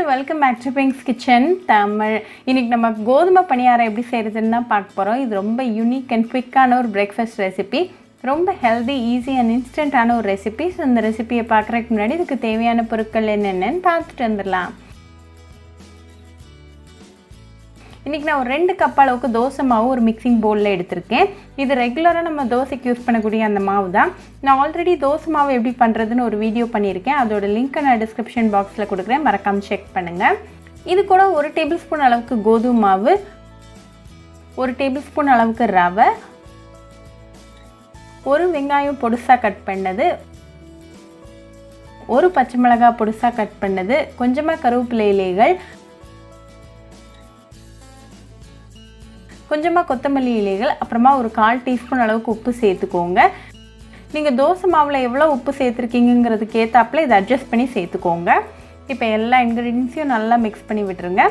Welcome back to pinks kitchen Tamil. இன்றைக்கி நம்ம கோதுமை பணியாரம் எப்படி செய்கிறதுன்னு தான் பார்க்க போகிறோம். இது ரொம்ப யூனிக் அண்ட் குவிக்கான ஒரு பிரேக்ஃபாஸ்ட் ரெசிபி, ரொம்ப ஹெல்தி, ஈஸி அண்ட் இன்ஸ்டண்ட்டான ஒரு ரெசிபி. ஸோ இந்த ரெசிபியை பார்க்குறதுக்கு முன்னாடி இதுக்கு தேவையான பொருட்கள் என்னென்னு பார்த்துட்டு வந்துடலாம். இன்றைக்கி நான் ஒரு 2 கப் அளவுக்கு தோசை மாவு ஒரு மிக்சிங் பவுலில் எடுத்திருக்கேன். இது ரெகுலராக நம்ம தோசைக்கு யூஸ் பண்ணக்கூடிய அந்த மாவு தான். நான் ஆல்ரெடி தோசை மாவு எப்படி பண்ணுறதுன்னு ஒரு வீடியோ பண்ணியிருக்கேன். அதோட லிங்க்கை நான் டிஸ்கிரிப்ஷன் பாக்ஸில் கொடுக்குறேன், மறக்காமல் செக் பண்ணுங்கள். இது கூட 1 டேபிள் ஸ்பூன் அளவுக்கு கோதுமை மாவு, 1 டேபிள் ஸ்பூன் அளவுக்கு ரவை, 1 வெங்காயம் பொடிசாக கட் பண்ணது, 1 பச்சை மிளகாய் பொடிசாக கட் பண்ணது, கொஞ்சமாக கருவேப்பிலை இலைகள், கொஞ்சமாக கொத்தமல்லி இலைகள், அப்புறமா ஒரு 1/4 டீஸ்பூன் அளவுக்கு உப்பு சேர்த்துக்கோங்க. நீங்கள் தோசை மாவில் எவ்வளோ உப்பு சேர்த்துருக்கீங்கிறதுக்கு ஏற்றாப்புல இதை அட்ஜஸ்ட் பண்ணி சேர்த்துக்கோங்க. இப்போ எல்லா இன்க்ரீடியன்ஸையும் நல்லா மிக்ஸ் பண்ணி விட்டுருங்க.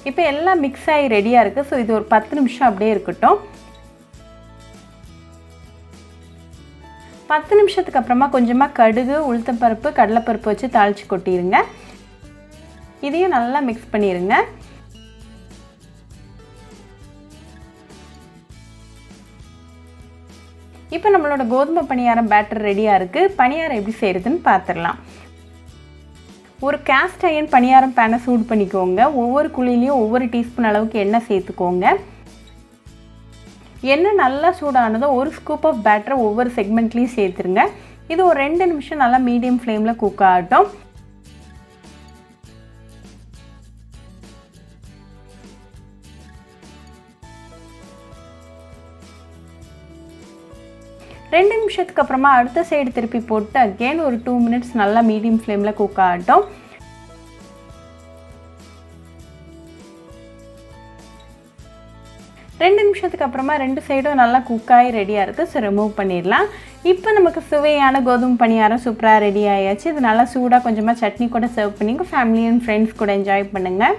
இப்போ எல்லாம் மிக்ஸ் ஆகி ரெடியாக இருக்குது. ஸோ இது ஒரு 10 நிமிஷம் அப்படியே இருக்கட்டும். 10 நிமிஷத்துக்கு அப்புறமா கொஞ்சமாக கடுகு, உளுத்தம்பருப்பு, கடலைப்பருப்பு வச்சு தாளித்து கொட்டிடுங்க. இதையும் நல்லா மிக்ஸ் பண்ணிடுங்க. இப்போ நம்மளோட கோதுமை பணியாரம் பேட்டர் ரெடியாக இருக்குது. பணியாரம் எப்படி செய்கிறதுன்னு பார்த்துடலாம். ஒரு கேஸ்ட் அயர்ன் பணியாரம் பேனை சூடு பண்ணிக்கோங்க. ஒவ்வொரு குழிலையும் ஒவ்வொரு டீஸ்பூன் அளவுக்கு எண்ணெய் சேர்த்துக்கோங்க. எண்ணெய் நல்லா சூடானதும் 1 ஸ்கூப் ஆஃப் பேட்டரை ஒவ்வொரு செக்மெண்ட்லேயும் சேர்த்துருங்க. இது ஒரு 2 நிமிஷம் நல்லா மீடியம் ஃப்ளேமில் குக் ஆகட்டும். ரெண்டு நிமிஷத்துக்கு அப்புறமா அடுத்த சைடு திருப்பி போட்டு அகெயின் ஒரு 2 மினிட்ஸ் நல்லா மீடியம் ஃப்ளேமில் குக் ஆகட்டும். ரெண்டு நிமிஷத்துக்கு அப்புறமா 2 சைடும் நல்லா குக்காகி ரெடியாக இருக்குது. ஸோ ரிமூவ் பண்ணிடலாம். இப்போ நமக்கு சுவையான கோதுமை பணியாரம் சூப்பராக ரெடி ஆகியாச்சு. இது நல்லா சூடாக கொஞ்சமாக சட்னி கூட சர்வ் பண்ணி ஃபேமிலி அண்ட் ஃப்ரெண்ட்ஸ் கூட என்ஜாய் பண்ணுங்கள்.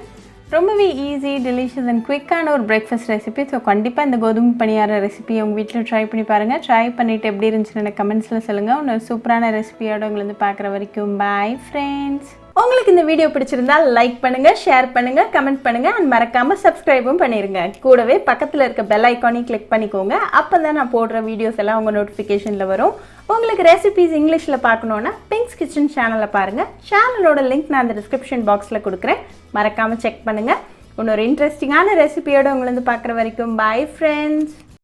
ரொம்பவே ஈஸி, டெலிஷியஸ் அண்ட் குவிக்கான ஒரு பிரேக்ஃபாஸ்ட் ரெசிபி. ஸோ கண்டிப்பாக இந்த கோதுமை பணியார ரெசிபியை உங்கள் வீட்டில் ட்ரை பண்ணி பாருங்கள். ட்ரை பண்ணிவிட்டு எப்படி இருந்துச்சுன்னு எனக்கு கமெண்ட்ஸில் சொல்லுங்கள். ஒரு சூப்பரான ரெசிபியோட உங்களை பார்க்குற வரைக்கும் பாய் ஃப்ரெண்ட்ஸ். உங்களுக்கு இந்த வீடியோ பிடிச்சிருந்தா லைக் பண்ணுங்கள், ஷேர் பண்ணுங்கள், கமெண்ட் பண்ணுங்கள் அண்ட் மறக்காமல் சப்ஸ்கிரைபும் பண்ணிடுங்க. கூடவே பக்கத்தில் இருக்க பெல் ஐக்கானையும் கிளிக் பண்ணிக்கோங்க. அப்போ தான் நான் போடுற வீடியோஸ் எல்லாம் உங்கள் நோட்டிஃபிகேஷனில் வரும். உங்களுக்கு ரெசிபிஸ் இங்கிலீஷில் பார்க்கணுன்னா பிங்க்ஸ் கிச்சன் சேனலை பாருங்கள். சேனலோட லிங்க் நான் அந்த டிஸ்கிரிப்ஷன் பாக்ஸில் கொடுக்குறேன், மறக்காமல் செக் பண்ணுங்கள். இன்னொரு இன்ட்ரெஸ்டிங்கான ரெசிபியோடு உங்களை பார்க்குற வரைக்கும் பாய் ஃப்ரெண்ட்ஸ்.